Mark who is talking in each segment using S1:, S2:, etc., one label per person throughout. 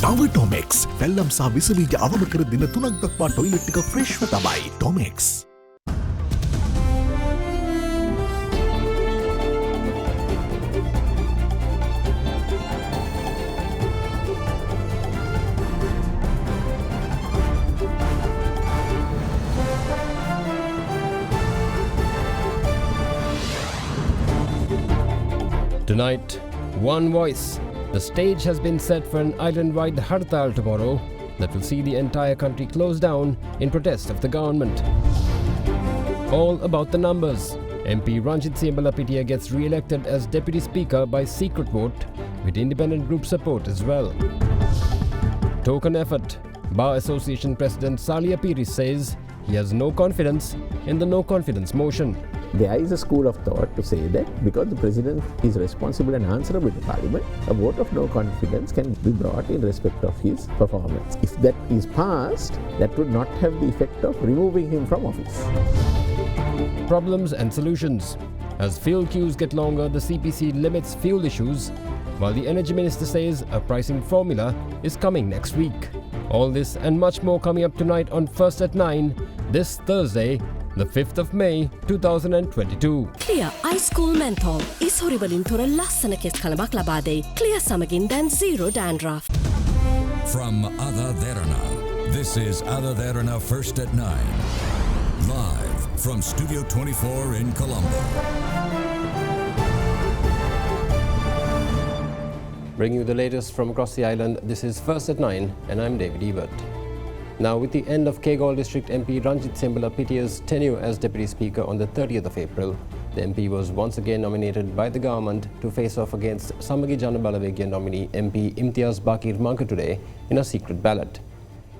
S1: නව ඩොමෙක්ස් වැල්ලම් සහ විසබීජ අවම කර දින 3ක් දක්වා ටොයිලට් එක ෆ්‍රෙෂ්ව තමයි. ඩොමෙක්ස්.
S2: Tonight, one voice. The stage has been set for an island-wide hartal tomorrow that will see the entire country closed down in protest of the government. All about the numbers. MP Ranjit Siambalapitiya gets re-elected as Deputy Speaker by secret vote with independent group support as well. Token effort. Bar Association President Salia Piri says he has no confidence in the no confidence motion.
S3: There is a school of thought to say that because the President is responsible and answerable to Parliament, a vote of no confidence can be brought in respect of his performance. If that is passed, that would not have the effect of removing him from office.
S2: Problems and solutions. As fuel queues get longer, the CPC limits fuel issues, while the Energy Minister says a pricing formula is coming next week. All this and much more coming up tonight on First at 9, this Thursday, the 5th of May, 2022.
S4: Clear Ice Cool Menthol is horrible තොර ලස්සන කෙස් කලබක් ලබා දෙයි. Clear සමගින් දැන් zero dandruff.
S5: From AdaDerana, this is AdaDerana First at 9. Live from Studio 24 in Colombo.
S2: Bringing you the latest from across the island, this is First at 9 and I'm David Ebert. Now, with the end of Kegaul District MP Ranjit Siambalapitiya's tenure as Deputy Speaker on the 30th of April, the MP was once again nominated by the government to face off against Samagi Jana Balawegya nominee MP Imtiaz Bakir Manka today in a secret ballot.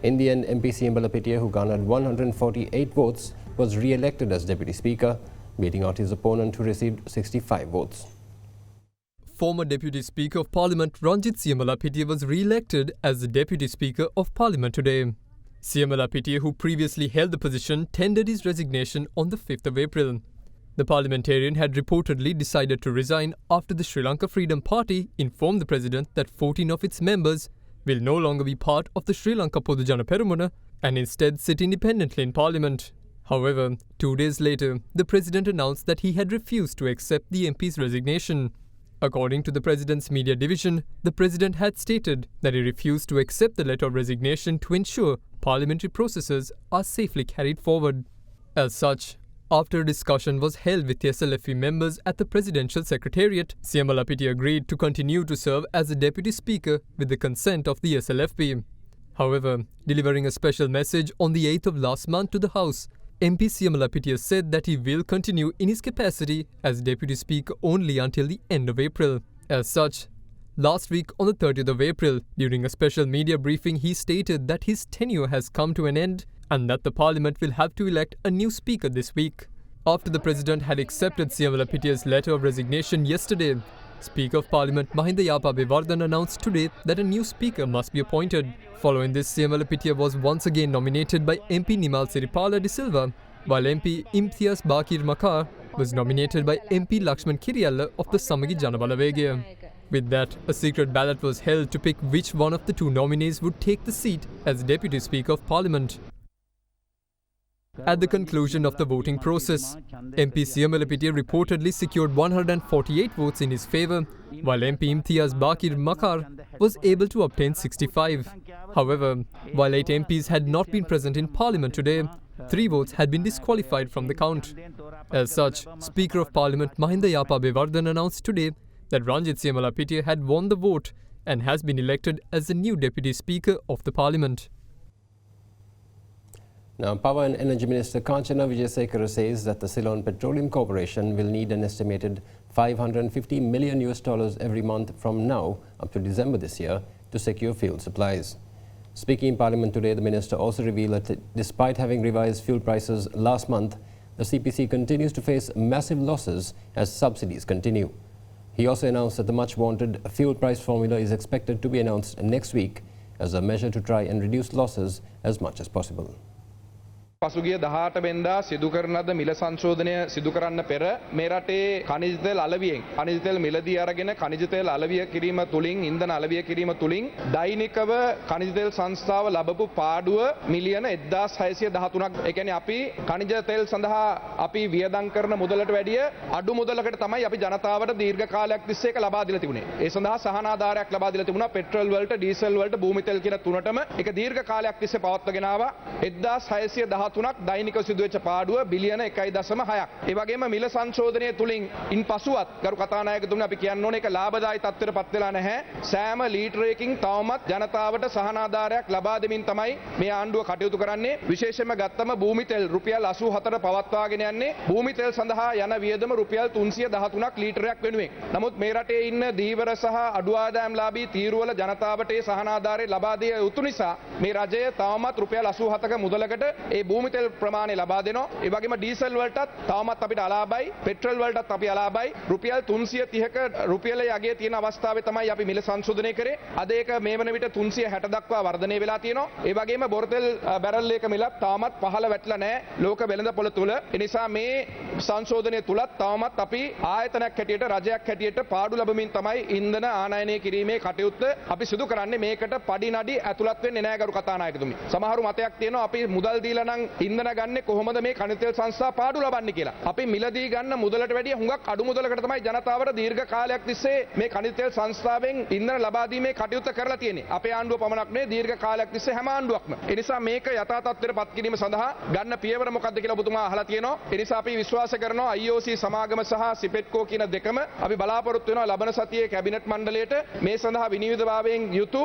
S2: In the end, MP Siambalapitiya, who garnered 148 votes, was re-elected as Deputy Speaker, beating out his opponent who received 65 votes.
S6: Former Deputy Speaker of Parliament Ranjit Siambalapitiya was re-elected as the Deputy Speaker of Parliament today. Siambalapitiya, who previously held the position, tendered his resignation on the 5th of April. The parliamentarian had reportedly decided to resign after the Sri Lanka Freedom Party informed the President that 14 of its members will no longer be part of the Sri Lanka Podujana Peramuna and instead sit independently in Parliament. However, 2 days later, the President announced that he had refused to accept the MP's resignation. According to the President's media division, the President had stated that he refused to accept the letter of resignation to ensure parliamentary processes are safely carried forward. As such, after a discussion was held with the SLFP members at the Presidential Secretariat, Siambalapitiya agreed to continue to serve as the Deputy Speaker with the consent of the SLFP. However, delivering a special message on the 8th of last month to the House, MP Siambalapitiya said that he will continue in his capacity as Deputy Speaker only until the end of April. As such, last week on the 30th of April, during a special media briefing, he stated that his tenure has come to an end and that the Parliament will have to elect a new Speaker this week. After the President had accepted Siambalapitiya's letter of resignation yesterday, Speaker of Parliament Mahinda Yapa announced today that a new Speaker must be appointed. Following this, Siambalapitiya was once again nominated by MP Nimal Siripala de Silva, while MP Imtiaz Bakir Makar was nominated by MP Lakshman Kiriyalla of the Samagi Jana Balawegya. With that, a secret ballot was held to pick which one of the two nominees would take the seat as Deputy Speaker of Parliament. At the conclusion of the voting process, MP Siambalapitiya reportedly secured 148 votes in his favour, while MP Imtiaz Bakir Makar was able to obtain 65. However, while 8 MPs had not been present in Parliament today, 3 votes had been disqualified from the count. As such, Speaker of Parliament Mahinda Yapa announced today that Ranjit Siambalapitiya had won the vote and has been elected as the new Deputy Speaker of the Parliament.
S2: Now, Power and Energy Minister Kanchana Wijesekara says that the Ceylon Petroleum Corporation will need an estimated $550 million every month from now up to December this year to secure fuel supplies. Speaking in Parliament today, the minister also revealed that despite having revised fuel prices last month, the CPC continues to face massive losses as subsidies continue. He also announced that the much-wanted fuel price formula is expected to be announced next week as a measure to try and reduce losses as much as possible.
S7: පසුගිය 18 වෙනිදා සිදු කරන ලද මිල සංශෝධනය සිදු කරන්න පෙර මේ රටේ ඛනිජ තෙල් අලවියෙන් ඛනිජ තෙල් මිලදී අරගෙන ඛනිජ තෙල් අලවිය කිරීම තුලින් ඉන්ධන අලවිය කිරීම තුලින් දෛනිකව ඛනිජ තෙල් සංස්ථාව ලබපු පාඩුව මිලියන 1613ක්. ඒ කියන්නේ අපි ඛනිජ තෙල් සඳහා අපි වියදම් කරන මුදලට වැඩිය අඩු මුදලකට තමයි අපි ජනතාවට දීර්ඝ කාලයක් තිස්සේ ඒක ලබා දීලා තිබුණේ. ඒ සඳහා සහන ආධාරයක් ලබා දීලා තිබුණා. පෙට්‍රල් වලට, ඩීසල් වලට, භූමි තෙල් කියන තුනටම ඒක දීර්ඝ කාලයක් තිස්සේ පවත්වාගෙන ආවා. 1613ක් දෛනික සිදුවෙච්ච පාඩුව බිලියන 1.6ක්. ඒ වගේම මිල සංශෝධනය තුලින් ඉන් පසුවත් ගරු කතානායකතුමනි අපි කියන්න ඕනේ ඒක ලාභදායී තත්ත්වයට පත් වෙලා නැහැ. සෑම ලීටරයකින් තවමත් ජනතාවට සහන ආධාරයක් ලබා දෙමින් තමයි මේ ආණ්ඩුව කටයුතු කරන්නේ. විශේෂයෙන්ම ගත්තම භූමි තෙල් රුපියල් 84ට පවත්වාගෙන යන්නේ. භූමි තෙල් සඳහා යන වියදම රුපියල් 313ක් ලීටරයක් වෙනුවෙන්. නමුත් මේ රටේ ඉන්න දීවර සහ අඩු ආදායම්ලාභී තීරුවල ජනතාවට ඒ සහන ආධාරය ලබා දිය යුතු නිසා මේ රජය තවමත් රුපියල් 87ක මුදලකට ඒ භූමි තෙල් ප්‍රමාණය ලබා දෙනවා. ඒ වගේම ඩීසල් වලටත් තවමත් අපිට අලාභයි, පෙට්‍රල් වලටත් අපි අලාභයි. රුපියල් 330ක රුපියලේ යගේ තියෙන අවස්ථාවේ තමයි අපි මිල සංශෝධනය කරේ. අද ඒක මේ වන විට 360 දක්වා වර්ධනය වෙලා තියෙනවා. ඒ වගේම බොරතෙල් බැරල් එක මිලත් තවමත් පහළ වැටලා නැහැ ලෝක වෙළඳපොළ තුල. ඒ නිසා මේ සංශෝධනය තුලත් තවමත් අපි ආයතනයක් හැටියට, රජයක් හැටියට පාඩු ලැබමින් තමයි ඉන්ධන ආනයනය කිරීමේ කටයුත්ත අපි සිදු කරන්නේ. මේකට පඩි නඩි ඇතුළත් වෙන්නේ නැහැ ගරු කතානායකතුමනි. සමහරු මතයක් තියෙනවා අපි මුදල් දීලා නම් ඉන්ධන ගන්නේ කොහොමද මේ ඛනිජ තෙල් සංස්ථා පාඩු ලබන්නේ කියලා. අපි මිලදී ගන්න මුදලට වැඩිය හුඟක් අඩු මුදලකට තමයි ජනතාවට දීර්ඝ කාලයක් තිස්සේ මේ ඛනිජ තෙල් සංස්ථාවෙන් ඉන්ධන ලබා දීමේ කටයුත්ත කරලා තියෙන්නේ. අපේ ආණ්ඩුව පමණක් නෙවෙයි දීර්ඝ කාලයක් තිස්සේ හැම ආණ්ඩුවක්ම. ඒ නිසා මේක යථා තත්ත්වයට පත් කිරීම සඳහා ගන්න පියවර මොකක්ද කියලා ඔබතුමා අහලා තියෙනවා. ඒ නිසා අපි විශ්වාස කරනවා IOC සමාගම සහ සිපෙට්කෝ කියන දෙකම අපි බලාපොරොත්තු වෙනවා ලබන සතියේ කැබිනට් මණ්ඩලයට මේ සඳහා විනිවිදභාවයෙන් යුතු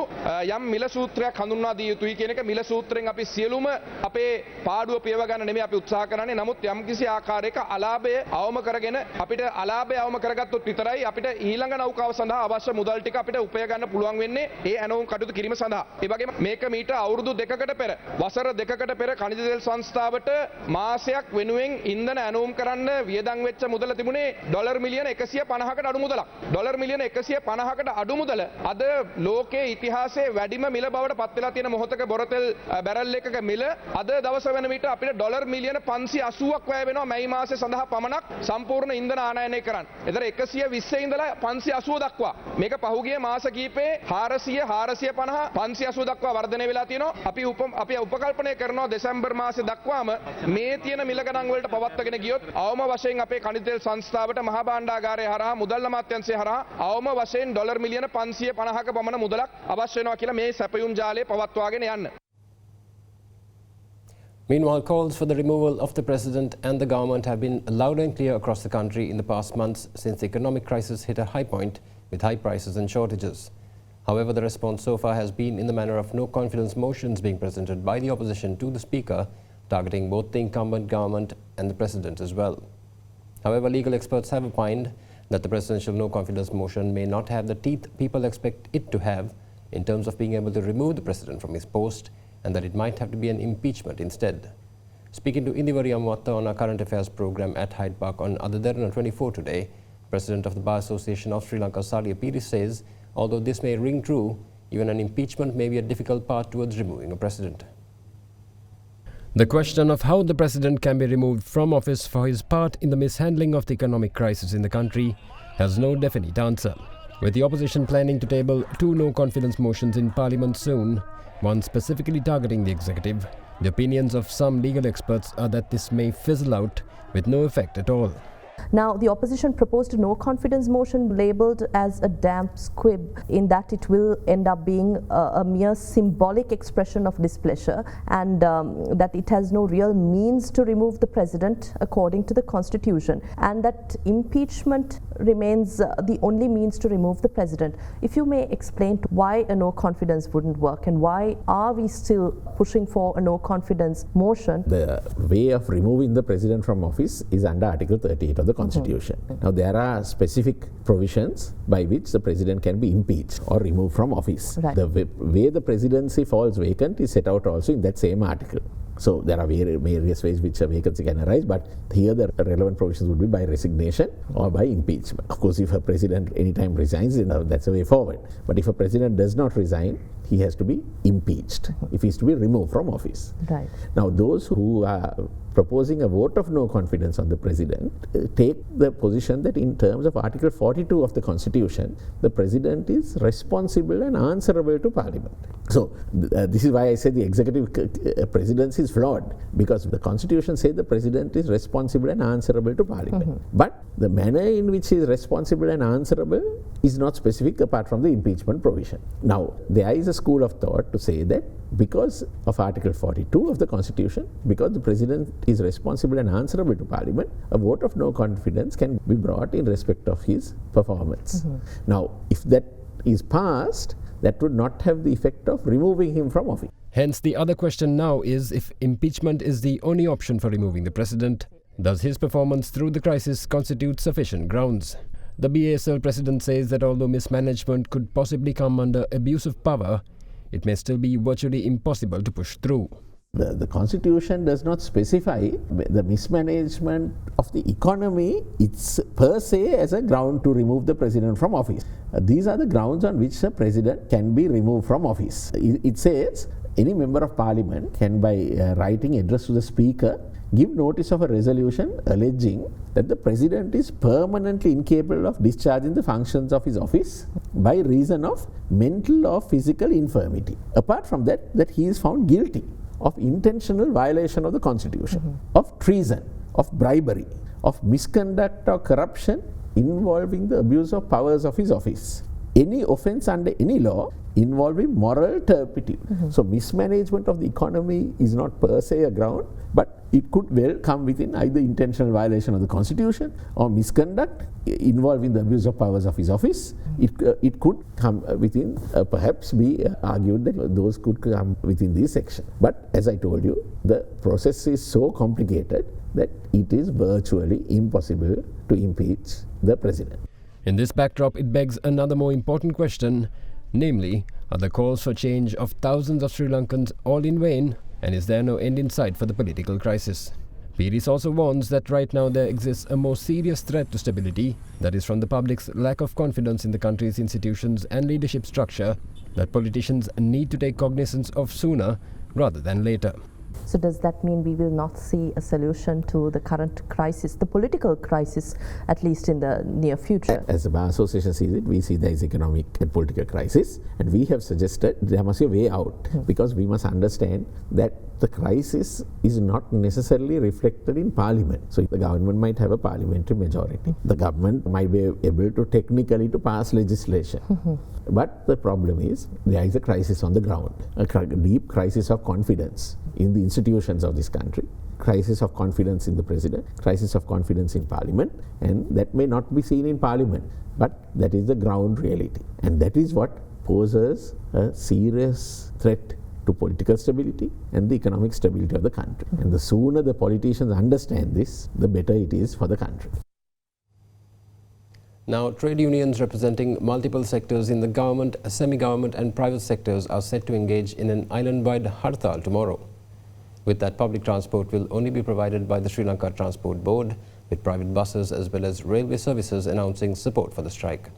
S7: යම් මිල සූත්‍රයක් හඳුන්වා දිය යුතුයි කියන එක. මිල සූත්‍රයෙන් අපි සියලුම අපේ පාඩුව පියව ගන්න නෙමෙයි අපි උත්සාහ කරන්නේ. නමුත් යම්කිසි ආකාරයක අලාභය අවම කරගෙන අපිට අලාභය අවම කරගත්තොත් විතරයි අපිට ඊළඟ නෞකාව සඳහා අවශ්‍ය මුදල් ටික අපිට උපය ගන්න පුළුවන් වෙන්නේ ඒ ඇනවුම් කටයුතු කිරීම සඳහා. ඒ වගේම මේක මීට අවුරුදු දෙකකට පෙර, වසර දෙකකට පෙර ඛනිජ තෙල් සංස්ථාවට මාසයක් වෙනුවෙන් ඉන්ධන ඇනවුම් කරන්න වියදම් වෙච්ච මුදල තිබුණේ ඩොලර් මිලියන 150කට අඩු මුදලක්. ඩොලර් මිලියන 150කට අඩු මුදල අද ලෝකයේ ඉතිහාසයේ වැඩිම මිල බවට පත් වෙලා තියෙන මොහොතක බොරතෙල් බැරල් එකක මිල අද දවස වෙන විට අපිට ඩොලර් මිලියන 580ක් වැය වෙනවා මැයි මාසයේ සඳහා පමණක් සම්පූර්ණ ඉන්ධන ආනයනය කරන්න. ඒතර 120 ඉඳලා 580 දක්වා මේක පහුගිය මාස කිහිපේ 400 450 580 දක්වා වර්ධනය වෙලා තියෙනවා. අපි උපකල්පනය කරනවා දෙසැම්බර් මාසේ දක්වාම මේ තියෙන මිල ගණන් වලට පවත්වාගෙන ගියොත් අවම වශයෙන් අපේ ඛනිජ තෙල් සංස්ථාවට මහා භාණ්ඩාගාරය හරහා මුදල් අමාත්‍යාංශය හරහා අවම වශයෙන් ඩොලර් මිලියන 550ක පමණ මුදලක් අවශ්‍ය වෙනවා කියලා මේ සැපයුම් ජාලය පවත්වාගෙන යන්න.
S2: Meanwhile, calls for the removal of the president and the government have been loud and clear across the country in the past months since the economic crisis hit a high point with high prices and shortages. However, the response so far has been in the manner of no confidence motions being presented by the opposition to the speaker, targeting both the incumbent government and the president as well. However, legal experts have opined that the presidential no confidence motion may not have the teeth people expect it to have in terms of being able to remove the president from his post, and that it might have to be an impeachment instead. Speaking to Indivari Amwatta on our current affairs program at Hyde Park on AdaDerana 24 today, President of the Bar Association of Sri Lanka, Salia Piri, says, although this may ring true, even an impeachment may be a difficult path towards removing a president. The question of how the president can be removed from office for his part in the mishandling of the economic crisis in the country has no definite answer. With the opposition planning to table 2 no-confidence motions in Parliament soon, one specifically targeting the executive, the opinions of some legal experts are that this may fizzle out with no effect at all.
S8: Now, the opposition proposed a no-confidence motion labelled as a damp squib, in that it will end up being a mere symbolic expression of displeasure, and that it has no real means to remove the president according to the constitution, and that impeachment remains the only means to remove the president. If you may explain why a no-confidence wouldn't work, and why are we still pushing for a no-confidence motion?
S3: The way of removing the president from office is under Article 38 of the Constitution. Now, there are specific provisions by which the President can be impeached or removed from office.
S8: Right.
S3: The way the presidency falls vacant is set out also in that same article. So there are various ways which a vacancy can arise, but here the relevant provisions would be by resignation or by impeachment. Of course, if a president anytime resigns, that's a way forward. But if a president does not resign, he has to be impeached if he is to be removed from office.
S8: Right.
S3: Now, those who are proposing a vote of no confidence on the president take the position that in terms of Article 42 of the Constitution, the president is responsible and answerable to Parliament. So this is why I say the executive presidency is flawed, because the Constitution says the president is responsible and answerable to Parliament. But the manner in which he is responsible and answerable is not specific apart from the impeachment provision. Now, there is a school of thought to say that because of Article 42 of the Constitution, because the President is responsible and answerable to Parliament, a vote of no confidence can be brought in respect of his performance. Now, if that is passed, that would not have the effect of removing him from office.
S2: Hence, the other question now is if impeachment is the only option for removing the president, does his performance through the crisis constitute sufficient grounds? The BASL president says that although mismanagement could possibly come under abuse of power, it may still be virtually impossible to push through.
S3: The Constitution does not specify the mismanagement of the economy it's per se as a ground to remove the president from office. These are the grounds on which a president can be removed from office. It says any member of parliament can, by writing address to the speaker, give notice of a resolution alleging that the president is permanently incapable of discharging the functions of his office by reason of mental or physical infirmity. Apart from that, that he is found guilty of intentional violation of the Constitution, of treason, of bribery, of misconduct or corruption involving the abuse of powers of his office. Any offence under any law involving moral turpitude. So mismanagement of the economy is not per se a ground, but it could well come within either intentional violation of the Constitution or misconduct involving the abuse of powers of his office. It could come within, perhaps be argued that those could come within this section. But as I told you, the process is so complicated that it is virtually impossible to impeach the president.
S2: In this backdrop, it begs another more important question, namely, are the calls for change of thousands of Sri Lankans all in vain, and is there no end in sight for the political crisis? Peiris also warns that right now there exists a more serious threat to stability, that is from the public's lack of confidence in the country's institutions and leadership structure, that politicians need to take cognizance of sooner rather than later.
S8: So does that mean we will not see a solution to the current crisis, the political crisis, at least in the near future?
S3: As the Bar Association sees it, we see there is economic and political crisis, and we have suggested there must be a way out, because we must understand that the crisis is not necessarily reflected in Parliament. So the government might have a parliamentary majority. The government might be able to technically to pass legislation. But the problem is there is a crisis on the ground, a deep crisis of confidence in the institutions of this country, crisis of confidence in the president, crisis of confidence in Parliament, and that may not be seen in Parliament, but that is the ground reality. And that is what poses a serious threat to political stability and the economic stability of the country. And the sooner the politicians understand this, the better it is for the country.
S2: Now, trade unions representing multiple sectors in the government, semi-government and private sectors are set to engage in an island-wide hartal tomorrow. With that, public transport will only be provided by the Sri Lanka Transport Board, with private buses as well as railway services announcing support for the strike.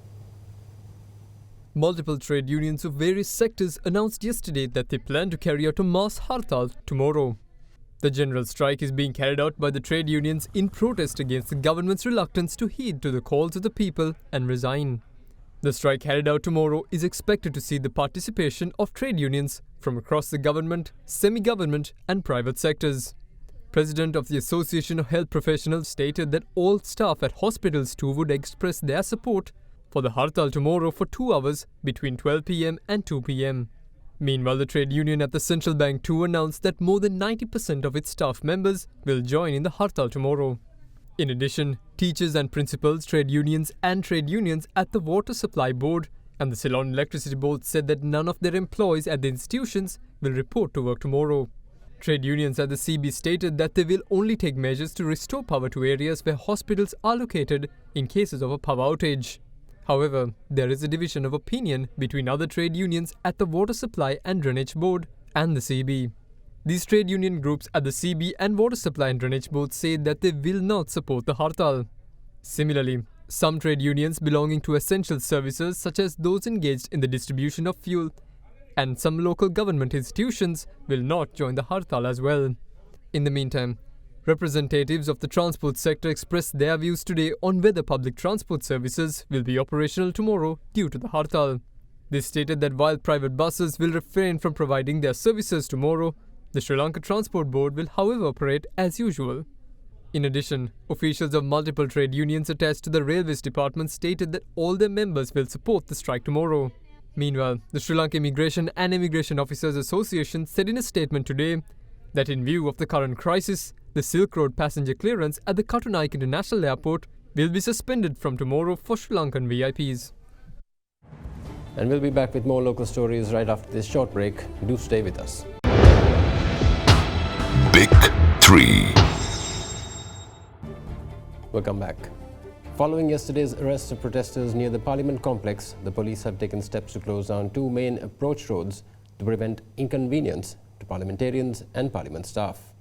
S6: Multiple trade unions of various sectors announced yesterday that they plan to carry out a mass hartal tomorrow. The general strike is being carried out by the trade unions in protest against the government's reluctance to heed to the calls of the people and resign. The strike carried out tomorrow is expected to see the participation of trade unions from across the government, semi-government and private sectors. President of the Association of Health Professionals stated that all staff at hospitals too would express their support for the hartal tomorrow for 2 hours between 12 p.m. and 2 p.m. Meanwhile, the trade union at the Central Bank too announced that more than 90% of its staff members will join in the hartal tomorrow. In addition, teachers and principals, trade unions and trade unions at the Water Supply Board and the Ceylon Electricity Board said that none of their employees at the institutions will report to work tomorrow. Trade unions at the CB stated that they will only take measures to restore power to areas where hospitals are located in cases of a power outage. However, there is a division of opinion between other trade unions at the Water Supply and Drainage Board and the CB. These trade union groups at the CB and Water Supply and Drainage Board say that they will not support the Hartal. Similarly, some trade unions belonging to essential services such as those engaged in the distribution of fuel and some local government institutions will not join the Hartal as well. In the meantime, representatives of the transport sector expressed their views today on whether public transport services will be operational tomorrow due to the Hartal. They stated that while private buses will refrain from providing their services tomorrow, the Sri Lanka Transport Board will however operate as usual. In addition, officials of multiple trade unions attached to the Railways Department stated that all their members will support the strike tomorrow. Meanwhile, the Sri Lanka Immigration and Immigration Officers Association said in a statement today that in view of the current crisis, the Silk Road passenger clearance at the Katunaik International Airport will be suspended from tomorrow for Sri Lankan VIPs.
S2: And we'll be back with more local stories right after this short break. Do stay with us.
S5: Big 3.
S2: Welcome back. Following yesterday's arrest of protesters near the Parliament complex, the police have taken steps to close down 2 main approach roads to prevent inconvenience to parliamentarians and Parliament staff.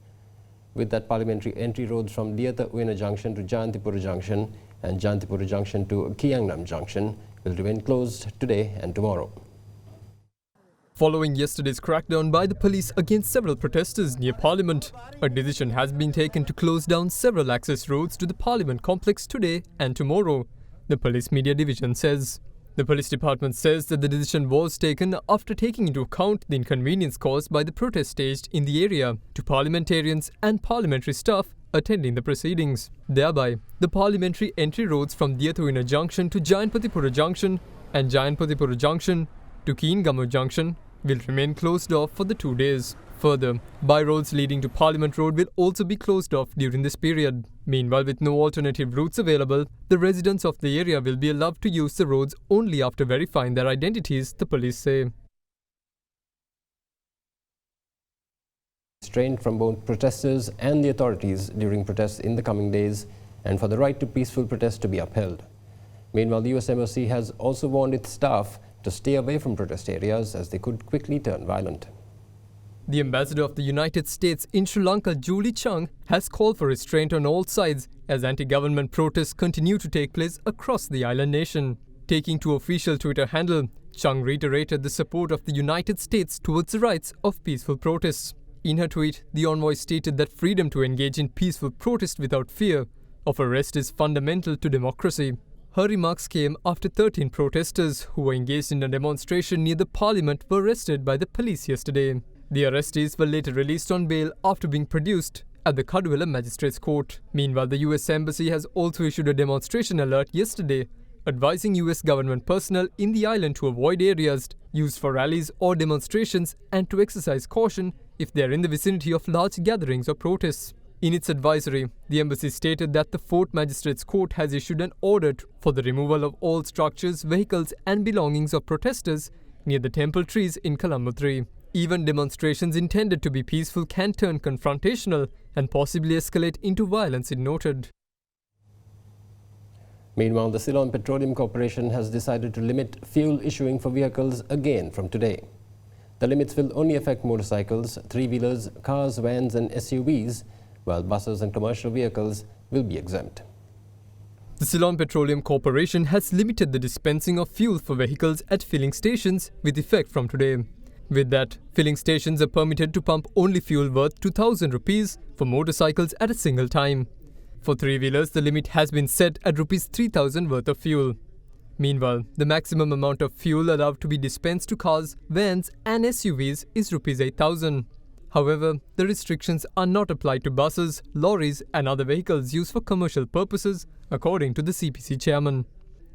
S2: With that, parliamentary entry roads from Diyatha Uyana Junction to Jayantipura Junction and Jayantipura Junction to Kiangnam Junction will remain closed today and tomorrow.
S6: Following yesterday's crackdown by the police against several protesters near Parliament, a decision has been taken to close down several access roads to the Parliament complex today and tomorrow, the Police Media Division says. The Police Department says that the decision was taken after taking into account the inconvenience caused by the protest staged in the area to parliamentarians and parliamentary staff attending the proceedings. Thereby, the parliamentary entry roads from Diyatha Uyana Junction to Jayanpathipura Junction and Jayanpathipura Junction to Kiangnam Junction will remain closed off for the 2 days. Further, by-roads leading to Parliament Road will also be closed off during this period. Meanwhile, with no alternative routes available, the residents of the area will be allowed to use the roads only after verifying their identities, the police say.
S2: Restraint from both protesters and the authorities during protests in the coming days and for the right to peaceful protest to be upheld. Meanwhile, the US Embassy has also warned its staff to stay away from protest areas as they could quickly turn violent.
S6: The ambassador of the United States in Sri Lanka, Julie Chung, has called for restraint on all sides as anti-government protests continue to take place across the island nation. Taking to official Twitter handle, Chung reiterated the support of the United States towards the rights of peaceful protests. In her tweet, the envoy stated that freedom to engage in peaceful protest without fear of arrest is fundamental to democracy. Her remarks came after 13 protesters who were engaged in a demonstration near the parliament were arrested by the police yesterday. The arrestees were later released on bail after being produced at the Kaduwela Magistrates Court. Meanwhile, the US Embassy has also issued a demonstration alert yesterday, advising US government personnel in the island to avoid areas used for rallies or demonstrations and to exercise caution if they are in the vicinity of large gatherings or protests. In its advisory, the embassy stated that the Fort Magistrates Court has issued an order for the removal of all structures, vehicles and belongings of protesters near the temple trees in Colombo 3. Even demonstrations intended to be peaceful can turn confrontational and possibly escalate into violence, it noted.
S2: Meanwhile, the Ceylon Petroleum Corporation has decided to limit fuel issuing for vehicles again from today. The limits will only affect motorcycles, three-wheelers, cars, vans and SUVs, while buses and commercial vehicles will be exempt.
S6: The Ceylon Petroleum Corporation has limited the dispensing of fuel for vehicles at filling stations with effect from today. With that, filling stations are permitted to pump only fuel worth 2,000 rupees for motorcycles at a single time. For three-wheelers, the limit has been set at rupees 3,000 worth of fuel. Meanwhile, the maximum amount of fuel allowed to be dispensed to cars, vans and SUVs is rupees 8,000. However, the restrictions are not applied to buses, lorries and other vehicles used for commercial purposes, according to the CPC chairman.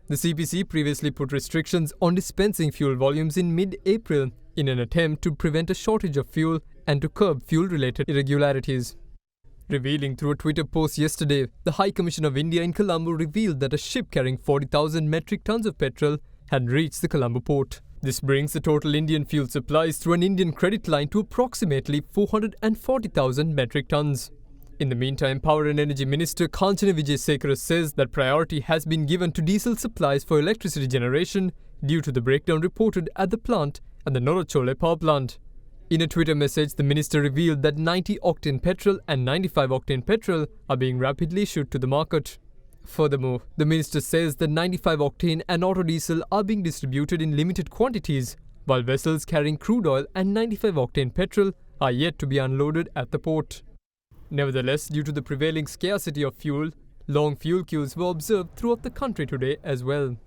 S6: The CPC previously put restrictions on dispensing fuel volumes in mid-April in an attempt to prevent a shortage of fuel and to curb fuel-related irregularities. Revealing through a Twitter post yesterday, the High Commission of India in Colombo revealed that a ship carrying 40,000 metric tons of petrol had reached the Colombo port. This brings the total Indian fuel supplies through an Indian credit line to approximately 440,000 metric tons. In the meantime, Power and Energy Minister Kanchana Wijesekara says that priority has been given to diesel supplies for electricity generation due to the breakdown reported at the plant and the Norachole power plant. In a Twitter message, the minister revealed that 90-octane petrol and 95-octane petrol are being rapidly issued to the market. Furthermore, the minister says that 95-octane and auto diesel are being distributed in limited quantities, while vessels carrying crude oil and 95-octane petrol are yet to be unloaded at the port. Nevertheless, due to the prevailing scarcity of fuel, long fuel queues were observed throughout the country today as well.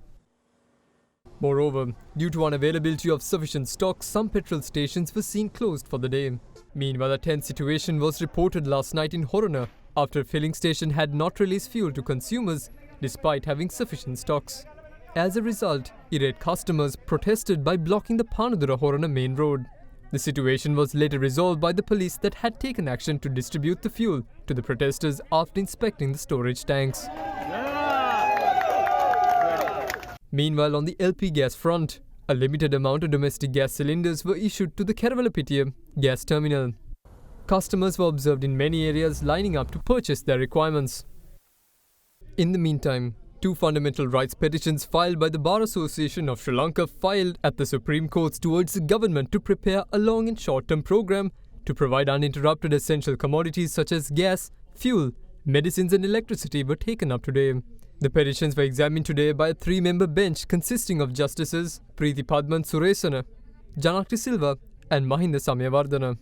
S6: Moreover, due to unavailability of sufficient stock, some petrol stations were seen closed for the day. Meanwhile, a tense situation was reported last night in Horona after a filling station had not released fuel to consumers despite having sufficient stocks. As a result, irate customers protested by blocking the Panadura-Horona main road. The situation was later resolved by the police that had taken action to distribute the fuel to the protesters after inspecting the storage tanks. Meanwhile, on the LP gas front, a limited amount of domestic gas cylinders were issued to the Keravalapitiya gas terminal. Customers were observed in many areas lining up to purchase their requirements. In the meantime, 2 fundamental rights petitions filed by the Bar Association of Sri Lanka filed at the Supreme Court to urge the government to prepare a long and short-term program to provide uninterrupted essential commodities such as gas, fuel, medicines and electricity were taken up today. The petitions were examined today by a 3-member bench consisting of Justices Preeti Padman Suresana, Janakti Silva and Mahinda Samyavardhana.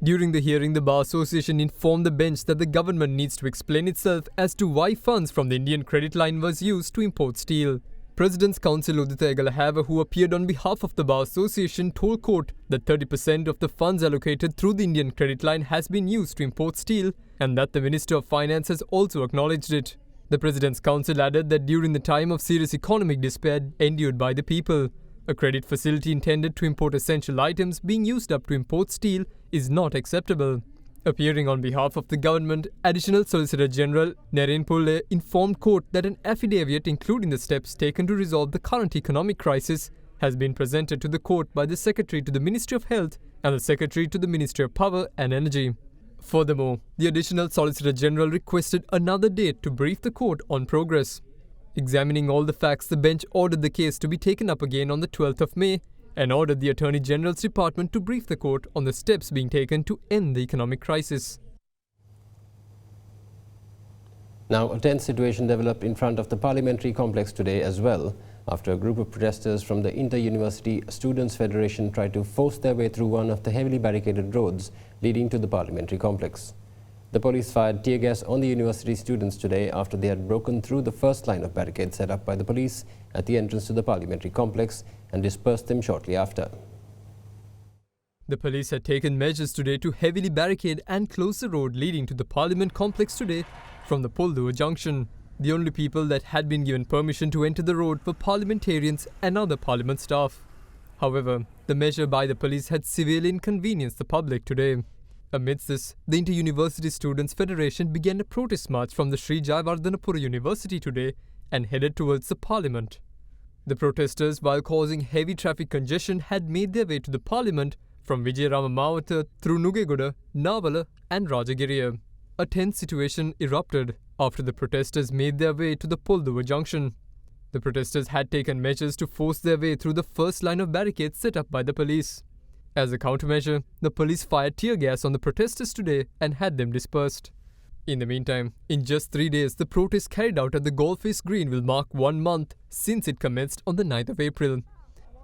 S6: During the hearing, the Bar Association informed the bench that the government needs to explain itself as to why funds from the Indian credit line was used to import steel. President's counsel Udita Egalahava, who appeared on behalf of the Bar Association, told court that 30% of the funds allocated through the Indian credit line has been used to import steel and that the Minister of Finance has also acknowledged it. The President's counsel added that during the time of serious economic despair endured by the people, a credit facility intended to import essential items being used up to import steel is not acceptable. Appearing on behalf of the government, Additional Solicitor General Naren Pulle informed court that an affidavit including the steps taken to resolve the current economic crisis has been presented to the court by the Secretary to the Ministry of Health and the Secretary to the Ministry of Power and Energy. Furthermore, the Additional Solicitor General requested another date to brief the court on progress. Examining all the facts, the bench ordered the case to be taken up again on the 12th of May and ordered the Attorney General's Department to brief the court on the steps being taken to end the economic crisis.
S2: Now, a tense situation developed in front of the parliamentary complex today as well, after a group of protesters from the Inter-University Students' Federation tried to force their way through one of the heavily barricaded roads leading to the parliamentary complex. The police fired tear gas on the university students today after they had broken through the first line of barricades set up by the police at the entrance to the parliamentary complex and dispersed them shortly after.
S6: The police had taken measures today to heavily barricade and close the road leading to the parliament complex today from the Polduva junction. The only people that had been given permission to enter the road were parliamentarians and other parliament staff. However, the measure by the police had severely inconvenienced the public today. Amidst this, the Inter-University Students' Federation began a protest march from the Sri Jayawardhanapura University today and headed towards the parliament. The protesters, while causing heavy traffic congestion, had made their way to the parliament from Vijayarama Mawatha through Nugegoda, Navala and Rajagiriya. A tense situation erupted after the protesters made their way to the Polduva junction. The protesters had taken measures to force their way through the first line of barricades set up by the police. As a countermeasure, the police fired tear gas on the protesters today and had them dispersed. In the meantime, in just 3 days, the protest carried out at the Golface Green will mark 1 month since it commenced on the 9th of April.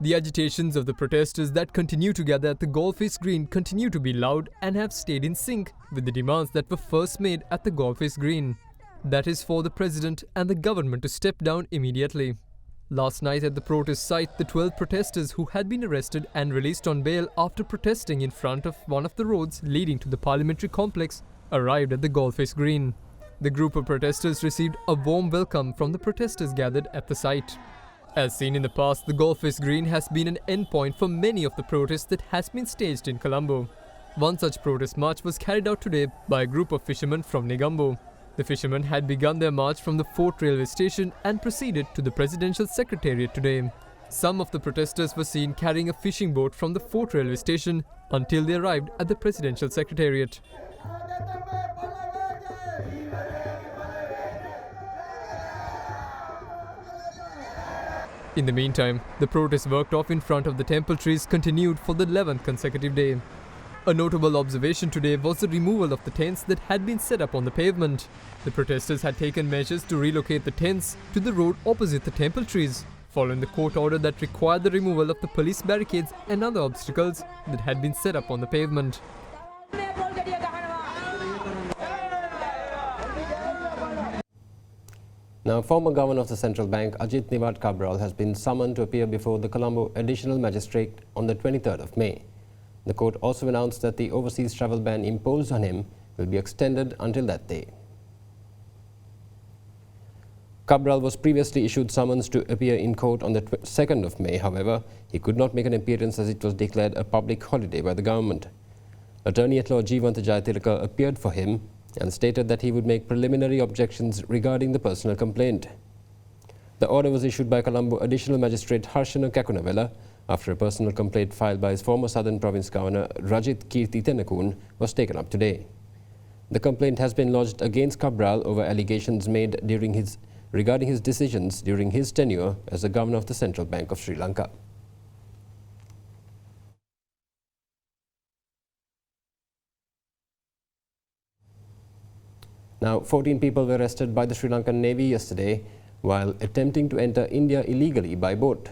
S6: The agitations of the protesters that continue to gather at the Golface Green continue to be loud and have stayed in sync with the demands that were first made at the Golface Green. That is for the President and the government to step down immediately. Last night at the protest site, the 12 protesters who had been arrested and released on bail after protesting in front of one of the roads leading to the parliamentary complex arrived at the Golface Green. The group of protesters received a warm welcome from the protesters gathered at the site. As seen in the past, the Golface Green has been an endpoint for many of the protests that has been staged in Colombo. One such protest march was carried out today by a group of fishermen from Negombo. The fishermen had begun their march from the Fort Railway Station and proceeded to the Presidential Secretariat today. Some of the protesters were seen carrying a fishing boat from the Fort railway station until they arrived at the presidential secretariat. In the meantime, the protest worked off in front of the temple trees continued for the 11th consecutive day. A notable observation today was the removal of the tents that had been set up on the pavement. The protesters had taken measures to relocate the tents to the road opposite the temple trees, following the court order that required the removal of the police barricades and other obstacles that had been set up on the pavement.
S2: Now, former Governor of the Central Bank, Ajit Nivat Cabral, has been summoned to appear before the Colombo Additional Magistrate on the 23rd of May. The court also announced that the overseas travel ban imposed on him will be extended until that day. Cabral was previously issued summons to appear in court on the 2nd of May. However, he could not make an appearance as it was declared a public holiday by the government. Attorney-at-law Jeevantha Jayatilaka appeared for him and stated that he would make preliminary objections regarding the personal complaint. The order was issued by Colombo Additional Magistrate Harshana Kakunavela after a personal complaint filed by his former Southern Province Governor Rajit Kirti Tennakoon was taken up today. The complaint has been lodged against Cabral over allegations made regarding his decisions during his tenure as the Governor of the Central Bank of Sri Lanka. Now, 14 people were arrested by the Sri Lankan Navy yesterday while attempting to enter India illegally by boat.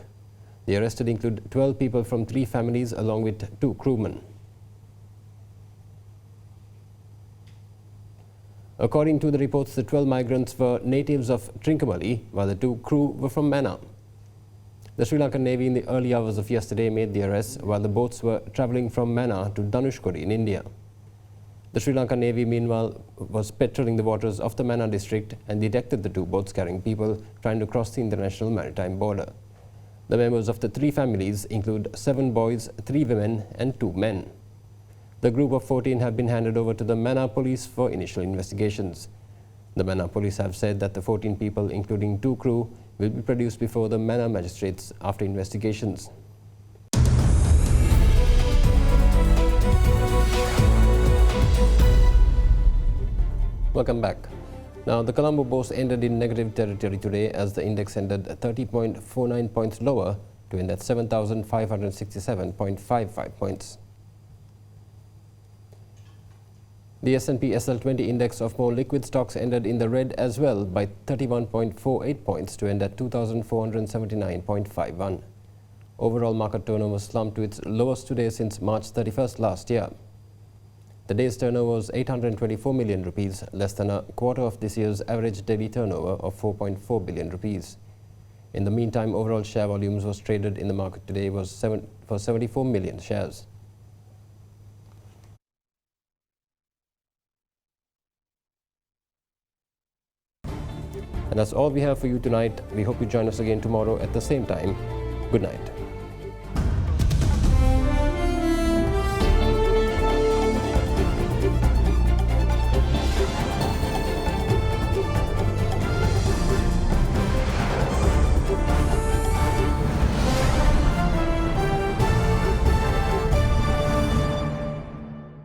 S2: The arrested include 12 people from 3 families along with 2 crewmen. According to the reports, the 12 migrants were natives of Trincomalee, while the 2 crew were from Mannar. The Sri Lankan Navy in the early hours of yesterday made the arrests while the boats were travelling from Mannar to Dhanushkodi in India. The Sri Lankan Navy, meanwhile, was patrolling the waters of the Mannar district and detected the 2 boats carrying people trying to cross the international maritime border. The members of the 3 families include 7 boys, 3 women and 2 men. The group of 14 have been handed over to the Mannar police for initial investigations. The Mannar police have said that the 14 people, including 2 crew, will be produced before the Mannar magistrates after investigations. Welcome back. Now, the Colombo Bourse ended in negative territory today as the index ended 30.49 points lower to end at 7,567.55 points. The S&P SL20 index of more liquid stocks ended in the red as well by 31.48 points to end at 2,479.51. Overall market turnover slumped to its lowest today since March 31st last year. The day's turnover was 824 million rupees, less than a quarter of this year's average daily turnover of 4.4 billion rupees. In the meantime, overall share volumes was traded in the market today for 74 million shares. And that's all we have for you tonight. We hope you join us again tomorrow at the same time. Good night.